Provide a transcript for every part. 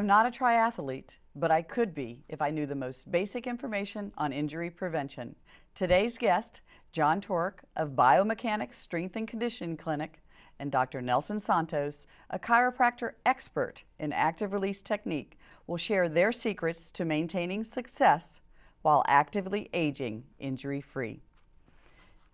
am not a triathlete, but I could be if I knew the most basic information on injury prevention. Today's guest, John Torerk of Biomechanics Strength and Conditioning Clinic, and Dr. Nelson Santos, a chiropractor expert in active release technique, will share their secrets to maintaining success while actively aging injury-free.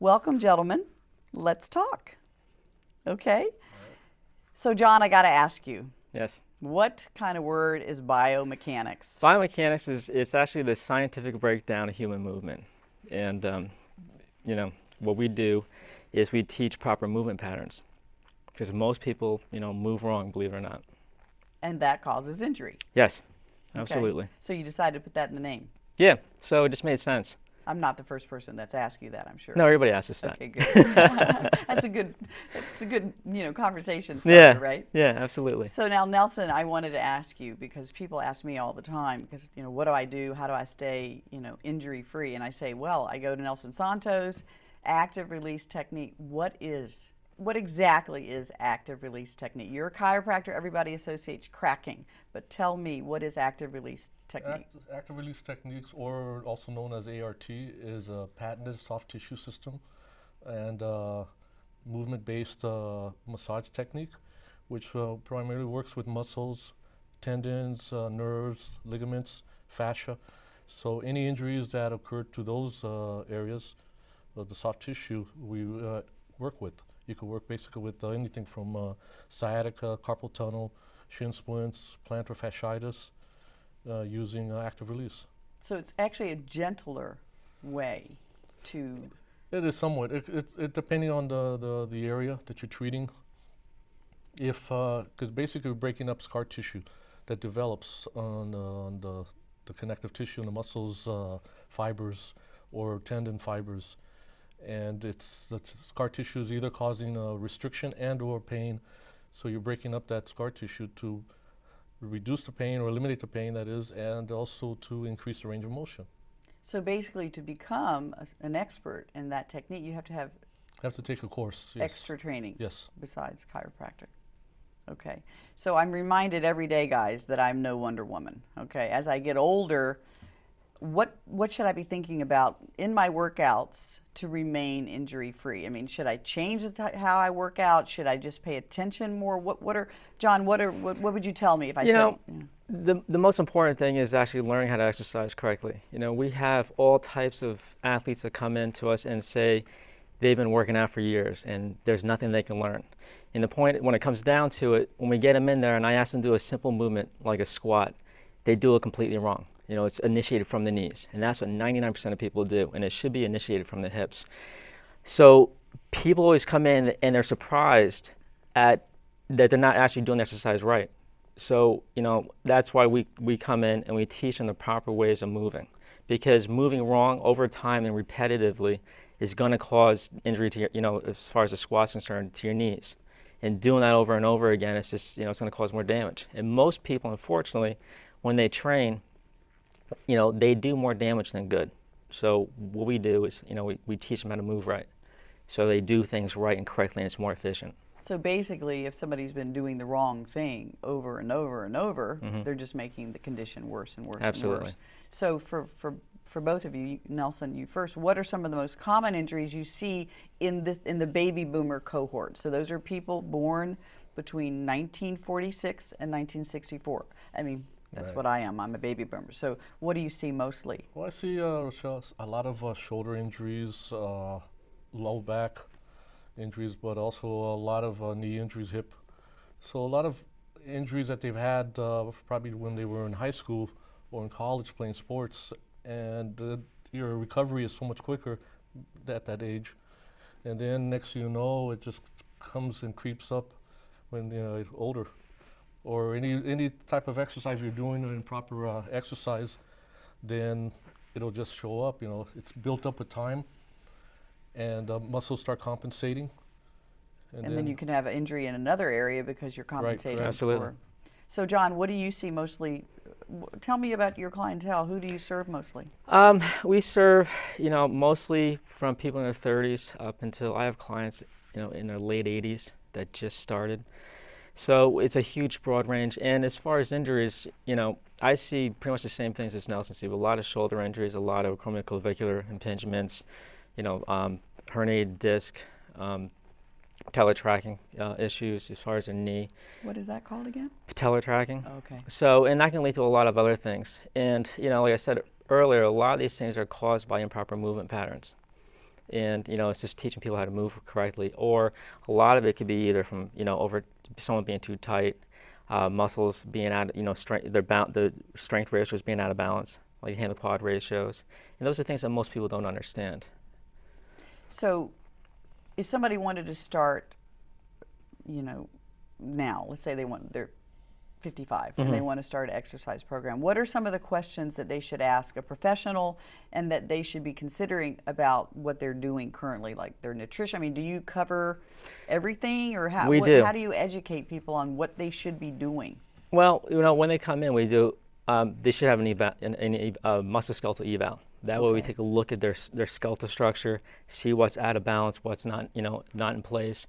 Welcome, gentlemen. Let's talk. Okay? So, John, I got to ask you. Yes. What kind of word is biomechanics? Biomechanics is actually the scientific breakdown of human movement. And, what we do is we teach proper movement patterns. Because most people, move wrong, believe it or not. And that causes injury. Yes, Okay. absolutely. So you decided to put that in the name. Yeah, so it just made sense. I'm not the first person that's asked you that, I'm sure. No, everybody asks us that. Okay, good. It's a good, conversation starter, right? Yeah, absolutely. So now, Nelson, I wanted to ask you, because people ask me all the time, because, what do I do? How do I stay, injury-free? And I say, well, I go to Nelson Santos, active release technique. What exactly is active release technique? You're a chiropractor, everybody associates cracking, but tell me, what is active release technique? Active release techniques, or also known as ART, is a patented soft tissue system and movement-based massage technique, which primarily works with muscles, tendons, nerves, ligaments, fascia. So any injuries that occur to those areas of the soft tissue, we work with. You can work basically with anything from sciatica, carpal tunnel, shin splints, plantar fasciitis, using active release. So it's actually a gentler way to... It is somewhat. It depending on the area that you're treating. Because basically we're breaking up scar tissue that develops on the connective tissue in the muscles, fibers, or tendon fibers. And the scar tissue is either causing a restriction and or pain, so you're breaking up that scar tissue to reduce the pain or eliminate the pain, that is, and also to increase the range of motion. So basically, to become an expert in that technique, you have to have take a course. Yes. Extra training. Yes. Besides chiropractic. Okay. So I'm reminded every day, guys, that I'm no Wonder Woman. Okay. As I get older, what should I be thinking about in my workouts to remain injury-free? I mean, should I change how I work out? Should I just pay attention more? What would you tell me if I said? The most important thing is actually learning how to exercise correctly. We have all types of athletes that come in to us and say they've been working out for years and there's nothing they can learn. And the point, when it comes down to it, when we get them in there and I ask them to do a simple movement like a squat, they do it completely wrong. It's initiated from the knees, and that's what 99% of people do, and it should be initiated from the hips. So people always come in and they're surprised that they're not actually doing the exercise right. So, that's why we come in and we teach them the proper ways of moving, because moving wrong over time and repetitively is going to cause injury to your, as far as the squat's concerned, to your knees. And doing that over and over again, it's just, it's going to cause more damage. And most people, unfortunately, when they train, they do more damage than good. So what we do is, we teach them how to move right. So they do things right and correctly, and it's more efficient. So basically, if somebody's been doing the wrong thing over and over and over, they're just making the condition worse and worse Absolutely. and worse. So for both of you, Nelson, you first, what are some of the most common injuries you see in the baby boomer cohort? So those are people born between 1946 and 1964. I mean, that's right. what I am. I'm a baby boomer. So what do you see mostly? Well, I see Rochelle, a lot of shoulder injuries, low back injuries, but also a lot of knee injuries, hip. So a lot of injuries that they've had probably when they were in high school or in college playing sports, and your recovery is so much quicker at that age. And then next thing you know, it just comes and creeps up when you're older. Or any type of exercise you're doing, or improper exercise, then it'll just show up. It's built up with time, and muscles start compensating. And then you can have an injury in another area because you're compensating. Right. Absolutely. So John, what do you see mostly? Tell me about your clientele. Who do you serve mostly? We serve, mostly from people in their 30s up until I have clients, in their late 80s that just started. So it's a huge broad range. And as far as injuries, I see pretty much the same things as Nelson sees. A lot of shoulder injuries, a lot of acromioclavicular impingements, herniated disc, patellar tracking issues as far as a knee. What is that called again? Patellar tracking. Okay. So, and that can lead to a lot of other things. And, like I said earlier, a lot of these things are caused by improper movement patterns. And, it's just teaching people how to move correctly. Or a lot of it could be either from, over someone being too tight, muscles being out, the strength ratios being out of balance, like hand to quad ratios. And those are things that most people don't understand. So if somebody wanted to start, now, let's say they're 55 and they want to start an exercise program, what are some of the questions that they should ask a professional and that they should be considering about what they're doing currently, like their nutrition? I mean, do you cover everything, or how do. How do you educate people on what they should be doing? Well, when they come in, we do. They should have an musculoskeletal eval. That way, we take a look at their skeletal structure, see what's out of balance, what's not in place.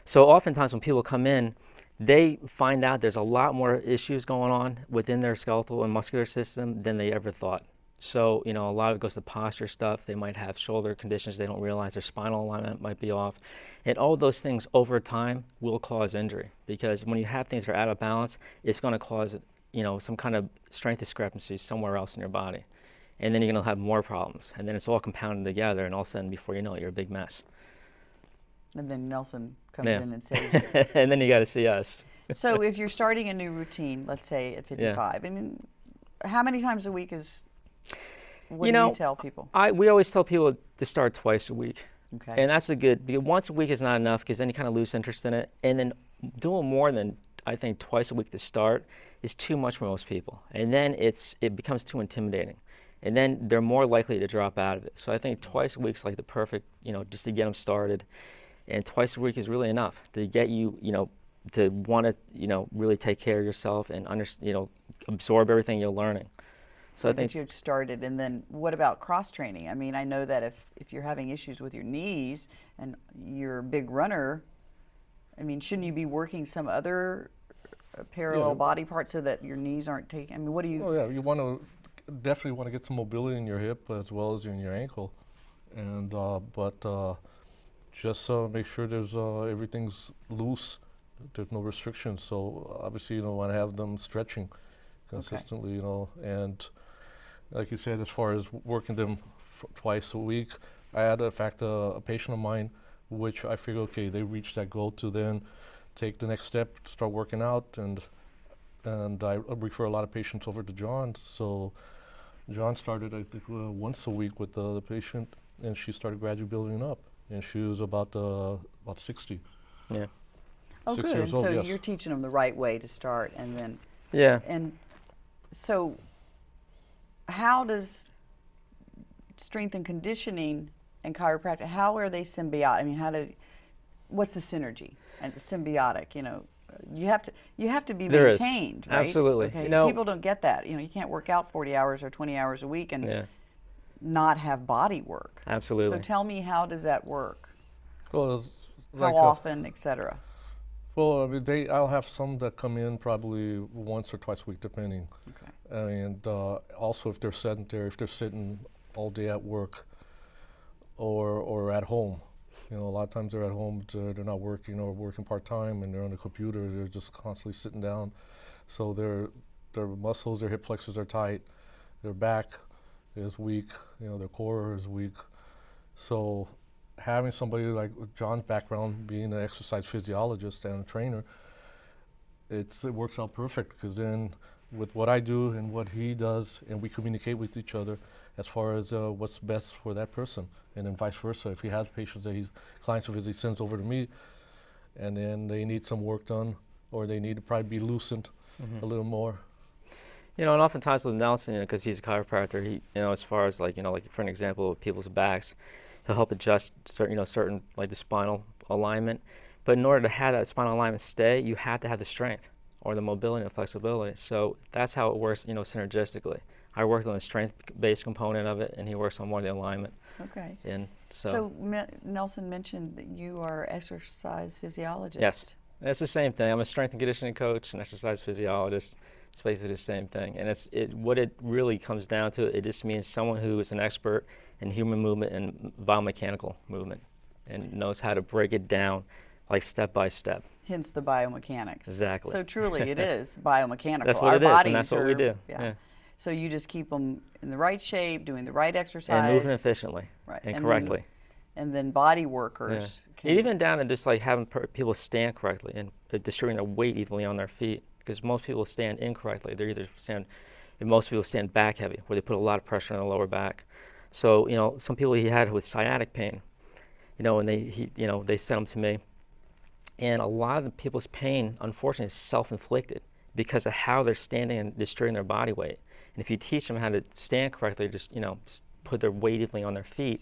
So oftentimes when people come in, they find out there's a lot more issues going on within their skeletal and muscular system than they ever thought. So, a lot of it goes to posture stuff. They might have shoulder conditions they don't realize. Their spinal alignment might be off. And all those things over time will cause injury, because when you have things that are out of balance, it's going to cause, some kind of strength discrepancy somewhere else in your body. And then you're going to have more problems. And then it's all compounded together, and all of a sudden, before you know it, you're a big mess. And then Nelson comes in and saves you. And then you got to see us. So if you're starting a new routine, let's say at 55, I mean, how many times a week what do you tell people? We always tell people to start twice a week. Okay. And that's because once a week is not enough, because then you kind of lose interest in it. And then doing more than, I think, twice a week to start is too much for most people. And then it becomes too intimidating. And then they're more likely to drop out of it. So I think twice a week is like the perfect, just to get them started. And twice a week is really enough to get you, to want to, really take care of yourself and absorb everything you're learning. So I think you started. And then what about cross training? I mean, I know that if you're having issues with your knees and you're a big runner, I mean, shouldn't you be working some other parallel body parts so that your knees aren't taking? I mean, what do you? Oh yeah, you definitely want to get some mobility in your hip as well as in your ankle, and just make sure there's everything's loose. There's no restrictions. So obviously you don't want to have them stretching consistently, and like you said, as far as working them twice a week, I had in fact a patient of mine, which I figured, okay, they reached that goal to then take the next step, start working out, and I refer a lot of patients over to John. So John started, I think, once a week with the patient, and she started gradually building up, and she was about 60. Yeah. Oh, 6 good. years old, So yes. you're teaching them the right way to start, and then. Yeah. And so, how does strength and conditioning and chiropractic, how are they symbiotic? I mean, what's the synergy and the symbiotic? You have to be There is. maintained, right? Absolutely. Okay. People don't get that. You can't work out 40 hours or 20 hours a week and not have body work. Absolutely. So tell me, how does that work? Well, it's How often, etc. Well, I mean, I'll have some that come in probably once or twice a week, depending. Okay. And also, if they're sedentary, if they're sitting all day at work or at home, a lot of times they're at home, they're not working or working part-time, and they're on the computer, they're just constantly sitting down. So their muscles, their hip flexors are tight, their back is weak, their core is weak. So having somebody like with John's background, being an exercise physiologist and a trainer, it works out perfect, because then with what I do and what he does, and we communicate with each other as far as what's best for that person, and then vice versa. If he has patients clients of his, he sends over to me, and then they need some work done, or they need to probably be loosened a little more. And oftentimes with Nelson, because he's a chiropractor, he, as far as like for an example of people's backs, he'll help adjust certain like the spinal alignment. But in order to have that spinal alignment stay, you have to have the strength or the mobility and flexibility. So that's how it works, synergistically. I worked on the strength-based component of it, and he works on more of the alignment. Okay. And So Nelson mentioned that you are exercise physiologist. Yes. It's the same thing. I'm a strength and conditioning coach, an exercise physiologist. It's basically the same thing. And what it really comes down to, it just means someone who is an expert in human movement and biomechanical movement and knows how to break it down like step by step. Hence the biomechanics. Exactly. So truly it is biomechanical. That's what Our it is, bodies and that's what we do. Yeah. So you just keep them in the right shape, doing the right exercise. And moving efficiently right. and correctly. And then body workers. Yeah. Even down to just like having people stand correctly and distributing their weight evenly on their feet. Because most people stand incorrectly. Most people stand back heavy, where they put a lot of pressure on the lower back. So, some people he had with sciatic pain, and they sent them to me. And a lot of the people's pain, unfortunately, is self-inflicted because of how they're standing and distributing their body weight. And if you teach them how to stand correctly, just put their weight evenly on their feet,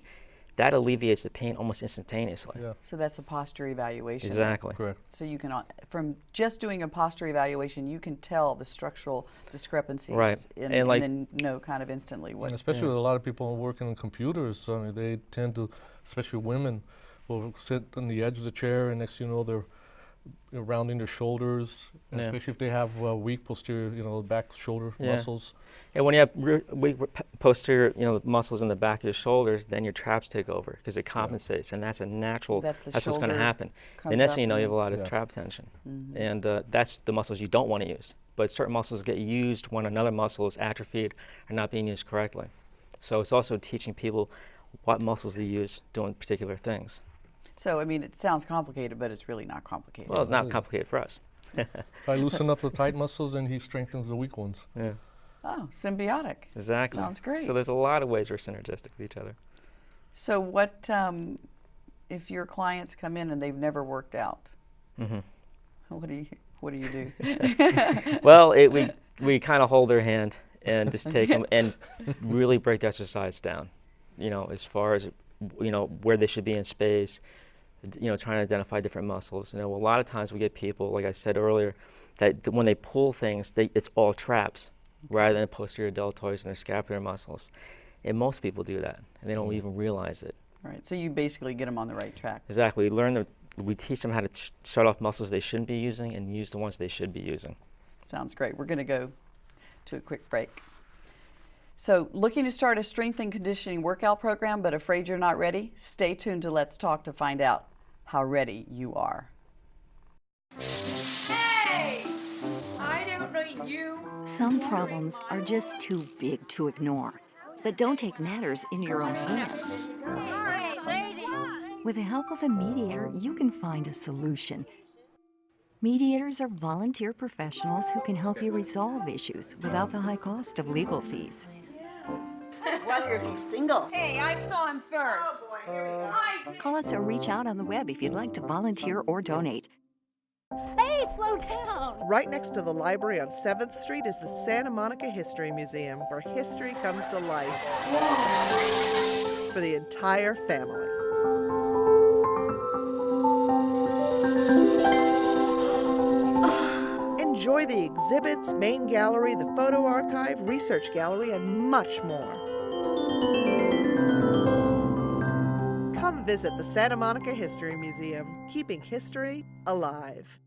that alleviates the pain almost instantaneously. Yeah. So that's a posture evaluation. Exactly. Correct. So you can, from just doing a posture evaluation, you can tell the structural discrepancies, Right. and then know kind of instantly what. And especially with a lot of people working on computers, I mean, they tend to, especially women, will sit on the edge of the chair, and next thing you know, they're rounding their shoulders, and especially if they have weak posterior, back shoulder muscles. And when you have weak posterior, muscles in the back of your shoulders, then your traps take over because it compensates, and that's a natural. That's what's going to happen. And next thing you know, you have a lot of trap tension, and that's the muscles you don't want to use. But certain muscles get used when another muscle is atrophied or not being used correctly. So it's also teaching people what muscles to use doing particular things. So, I mean, it sounds complicated, but it's really not complicated. Well, it's not complicated for us. So I loosen up the tight muscles, and he strengthens the weak ones. Yeah. Oh, symbiotic. Exactly. Sounds great. So there's a lot of ways we're synergistic with each other. So what, if your clients come in and they've never worked out? Mm-hmm. What do you do? Well, we kind of hold their hand and just take them and really break the exercise down, as far as, where they should be in space, trying to identify different muscles. A lot of times we get people, like I said earlier, that when they pull things, it's all traps rather than posterior deltoids and their scapular muscles. And most people do that, and they don't even realize it. Right, so you basically get them on the right track. Exactly. We teach them how to shut off muscles they shouldn't be using and use the ones they should be using. Sounds great. We're going to go to a quick break. So, looking to start a strength and conditioning workout program, but afraid you're not ready? Stay tuned to Let's Talk to find out how ready you are. Hey! I don't know you. Some problems are just too big to ignore. But don't take matters in your own hands. Hey, lady! With the help of a mediator, you can find a solution. Mediators are volunteer professionals who can help you resolve issues without the high cost of legal fees. Wonder if he's single. Hey, I saw him first. Oh boy, here we go. Call us or reach out on the web if you'd like to volunteer or donate. Hey, slow down. Right next to the library on 7th Street is the Santa Monica History Museum, where history comes to life for the entire family. Enjoy the exhibits, main gallery, the photo archive, research gallery, and much more. Come visit the Santa Monica History Museum, keeping history alive.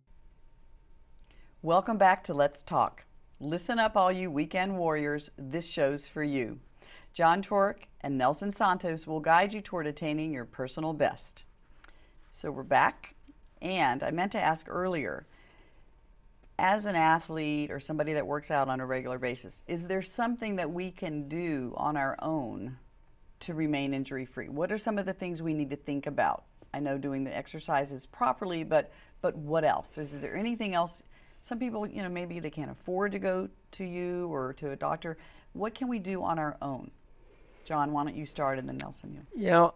Welcome back to Let's Talk. Listen up, all you weekend warriors. This show's for you. John Torerk and Nelson Santos will guide you toward attaining your personal best. So we're back, and I meant to ask earlier, as an athlete or somebody that works out on a regular basis, is there something that we can do on our own to remain injury-free? What are some of the things we need to think about? I know doing the exercises properly, but what else? Is there anything else? Some people, maybe they can't afford to go to you or to a doctor. What can we do on our own? John, why don't you start, and then Nelson, you.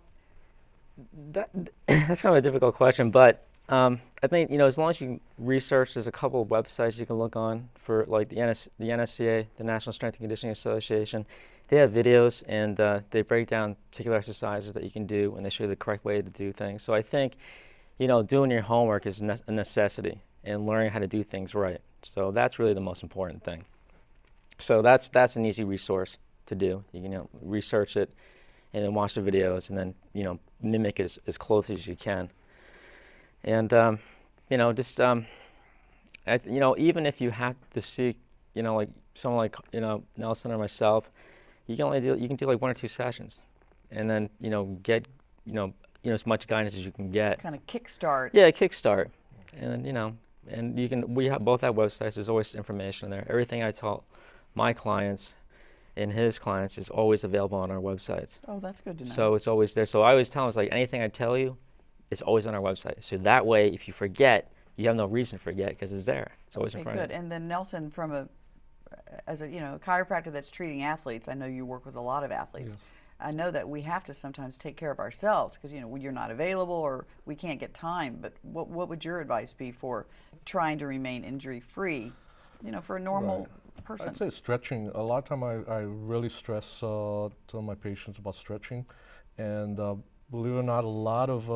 That's kind of a difficult question, but I think, as long as you research, there's a couple of websites you can look on for, like the NSCA, the National Strength and Conditioning Association. They have videos, and they break down particular exercises that you can do, and they show you the correct way to do things. So I think, doing your homework is a necessity, and learning how to do things right. So that's really the most important thing. So that's an easy resource to do. You can research it, and then watch the videos, and then mimic it as close as you can. And just even if you have to seek, like someone like Nelson or myself, you can do like 1 or 2 sessions, and then get as much guidance as you can get. Kind of kickstart. Yeah, kickstart, and and we both have websites. There's always information there. Everything I tell my clients and his clients is always available on our websites. Oh, that's good to know. So it's always there. So I always tell them, it's like anything I tell you, it's always on our website. So that way, if you forget, you have no reason to forget because it's there. It's always in front good. of you. And then Nelson, as a chiropractor that's treating athletes, I know you work with a lot of athletes. Yes. I know that we have to sometimes take care of ourselves because you're not available or we can't get time. But what would your advice be for trying to remain injury free, for a normal person? I'd say stretching. A lot of time I really stress to my patients about stretching, and believe it or not, a lot of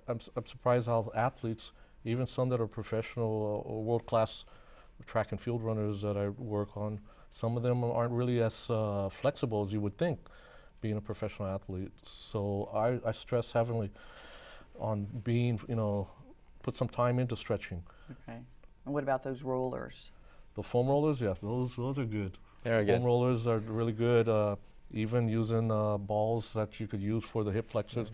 I'm surprised how athletes, even some that are professional or world class track and field runners that I work on, some of them aren't really as flexible as you would think, being a professional athlete. So I stress heavily on being, put some time into stretching. Okay. And what about those rollers? The foam rollers, yeah, those are good. They're good. Foam rollers are really good. Even using balls that you could use for the hip flexors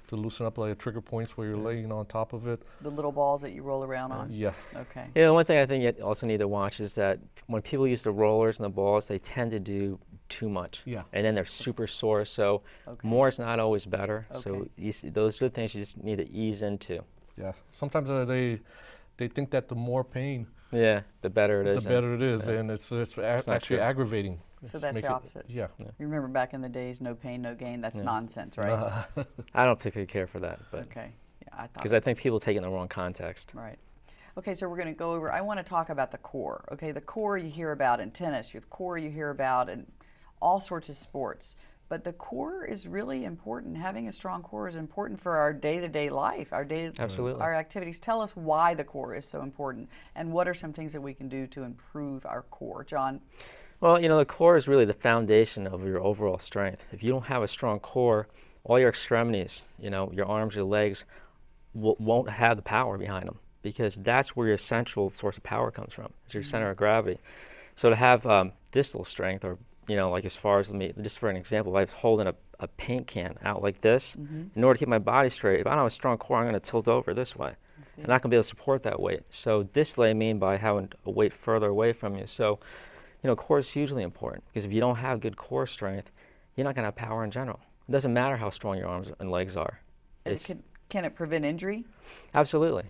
to loosen up like trigger points where you're laying on top of it. The little balls that you roll around on? Yeah. Okay. One thing I think you also need to watch is that when people use the rollers and the balls, they tend to do too much. Yeah. And then they're super sore. So more is not always better. So those are the things you just need to ease into. Yeah. Sometimes they think that the more pain, the better it is. the better it is, and it's actually true. So aggravating. It's that's make the it- opposite. Yeah. You remember back in the days, no pain, no gain? That's nonsense, right? I don't particularly care for that, but Okay. Yeah, I thought because I think people take it in the wrong context. Right. Okay, so we're going to go over, I want to talk about the core. Okay, the core you hear about in tennis, the core you hear about in all sorts of sports. But the core is really important. Having a strong core is important for our day-to-day life, Absolutely. our activities. Tell us why the core is so important and what are some things that we can do to improve our core. John? Well, the core is really the foundation of your overall strength. If you don't have a strong core, all your extremities, your arms, your legs, won't have the power behind them, because that's where your central source of power comes from. It's your center of gravity. So to have distal strength, or like as far as, just for an example, I was holding a paint can out like this. In order to keep my body straight, if I don't have a strong core, I'm going to tilt over this way. I'm not going to be able to support that weight. So distally, I mean by having a weight further away from you. So, core is hugely important, because if you don't have good core strength, you're not going to have power in general. It doesn't matter how strong your arms and legs are. Can it prevent injury? Absolutely.